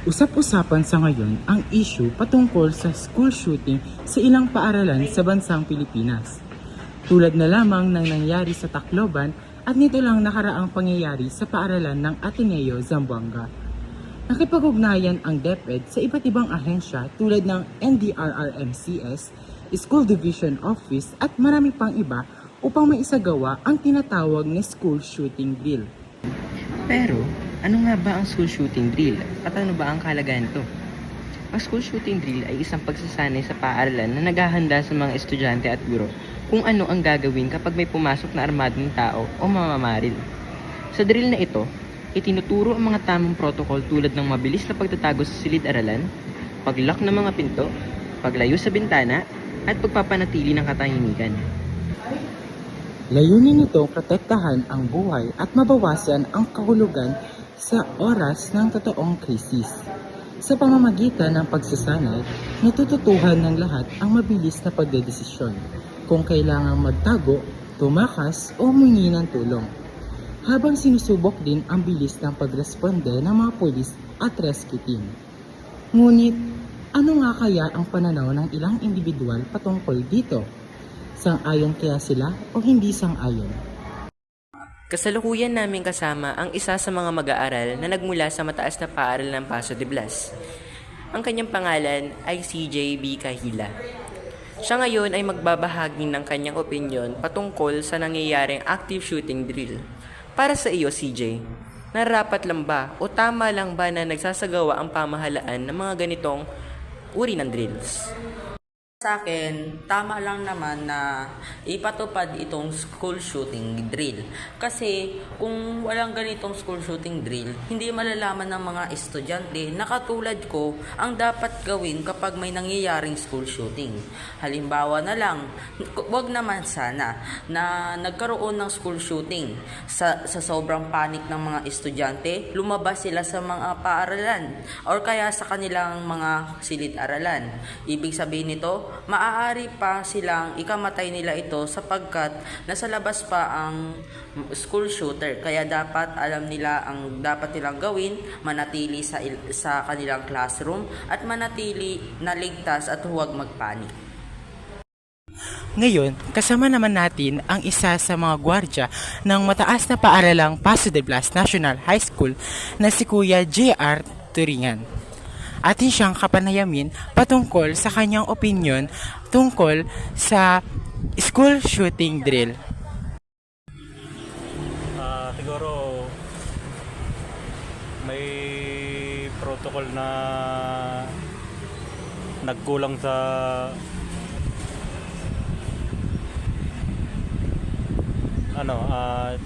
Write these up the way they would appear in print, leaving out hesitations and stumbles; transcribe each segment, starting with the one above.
Usap-usapan sa ngayon ang issue patungkol sa school shooting sa ilang paaralan sa bansang Pilipinas. Tulad na lamang ng nangyari sa Tacloban at nito lang nakaraang pangyayari sa paaralan ng Ateneo, Zamboanga. Nakipag-ugnayan ang DepEd sa iba't ibang ahensya tulad ng NDRRMCS, School Division Office at marami pang iba upang maisagawa ang tinatawag na school shooting drill. Pero, ano nga ba ang school shooting drill at ano ba ang kalagayan nito? Ang school shooting drill ay isang pagsasanay sa paaralan na naghahanda sa mga estudyante at guro kung ano ang gagawin kapag may pumasok na armadong tao o mamamaril. Sa drill na ito, itinuturo ang mga tamang protocol tulad ng mabilis na pagtatago sa silid-aralan, pag-lock ng mga pinto, paglayo sa bintana, at pagpapanatili ng katahimikan. Layunin nito protektahan ang buhay at mabawasan ang kahulugan sa oras ng totoong krisis. Sa pamamagitan ng pagsasanay, natututuhan ng lahat ang mabilis na pagdedesisyon kung kailangang magtago, tumakas o humingi ng tulong. Habang sinusubok din ang bilis ng pagresponde ng mga pulis at rescue team. Ngunit, ano nga kaya ang pananaw ng ilang individual patungkol dito? Sang-ayon kaya sila o hindi sang-ayon? Kasalukuyan namin kasama ang isa sa mga mag-aaral na nagmula sa mataas na paaralan ng Paso de Blas. Ang kanyang pangalan ay CJ B. Kahila. Siya ngayon ay magbabahagi ng kanyang opinyon patungkol sa nangyayaring active shooting drill. Para sa iyo, CJ, narapat lang ba o tama lang ba na nagsasagawa ang pamahalaan ng mga ganitong uri ng drills? Sa akin, tama lang naman na ipatupad itong school shooting drill. Kasi kung walang ganitong school shooting drill, hindi malalaman ng mga estudyante na katulad ko ang dapat gawin kapag may nangyayaring school shooting. Halimbawa na lang, wag naman sana na nagkaroon ng school shooting. Sa sobrang panic ng mga estudyante, lumabas sila sa mga paaralan or kaya sa kanilang mga silid-aralan. Ibig sabihin nito, maaari pa silang ikamatay nila ito sapagkat nasa labas pa ang school shooter. Kaya dapat alam nila ang dapat nilang gawin, manatili sa kanilang classroom at manatili na ligtas at huwag magpanik. Ngayon, kasama naman natin ang isa sa mga gwardya ng mataas na paaralang Paso de Blas National High School na si Kuya J.R. Turingan. Atin siyang kapanayamin patungkol sa kanyang opinion tungkol sa school shooting drill. Siguro may protocol na nagkulang sa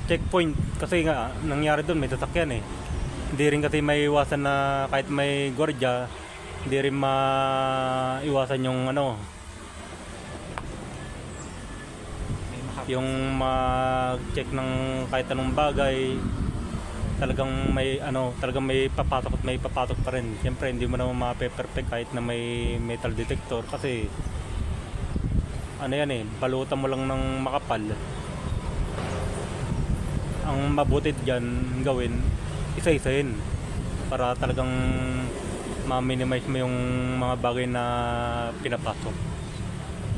checkpoint kasi nga nangyari doon may sasakyan eh. Hindi rin kasi may iwasan na kahit may gwardiya, hindi rin maiwasan yung mag-check ng kahit anong bagay. Talagang may papasok at may papasok pa rin. Siyempre hindi mo naman ma-perfect kahit na may metal detector kasi balutan mo lang ng makapal. Ang mabuti diyan gawin, isa-isahin para talagang ma-minimize mo yung mga bagay na pinapasok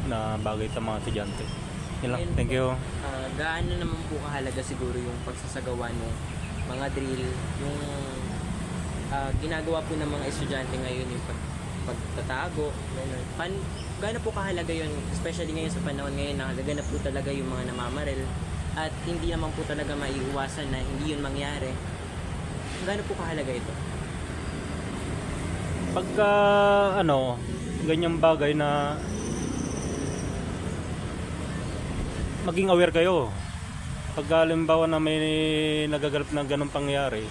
na bagay sa mga estudyante. Yun lang. Thank you. Gaano naman po kahalaga siguro yung pagsasagawa ng mga drill, yung ginagawa po ng mga estudyante ngayon, yung pagtatago, gaano po kahalaga yun, especially ngayon sa panahon ngayon na gaganap po talaga yung mga namamaril at hindi naman po talaga maiiwasan na hindi yun mangyari. Gaano po kahalaga ito? Pagka ganyang bagay na maging aware kayo. Pagka halimbawa na may nagaganap na ganung pangyayari,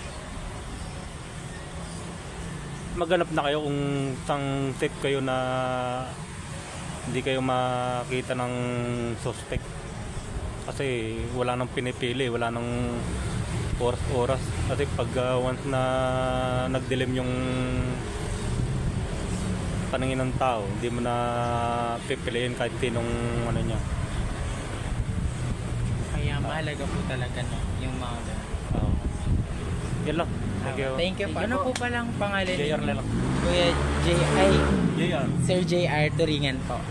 maghanap na kayo kung sang safe kayo na hindi kayo makita ng suspect. Kasi wala nang pinipili, wala nang oras. Kasi pag once na nagdilim yung paningin ng tao, hindi mo na pipiliin kahit sinong niya. Kaya mahalaga po talaga yung mga Yan lang. Thank you. Thank you po. Ano po palang pangalan JR na lang. Kuya J. Ay, JR. Sir JR Turingan po.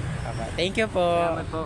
Thank you po. Salamat po.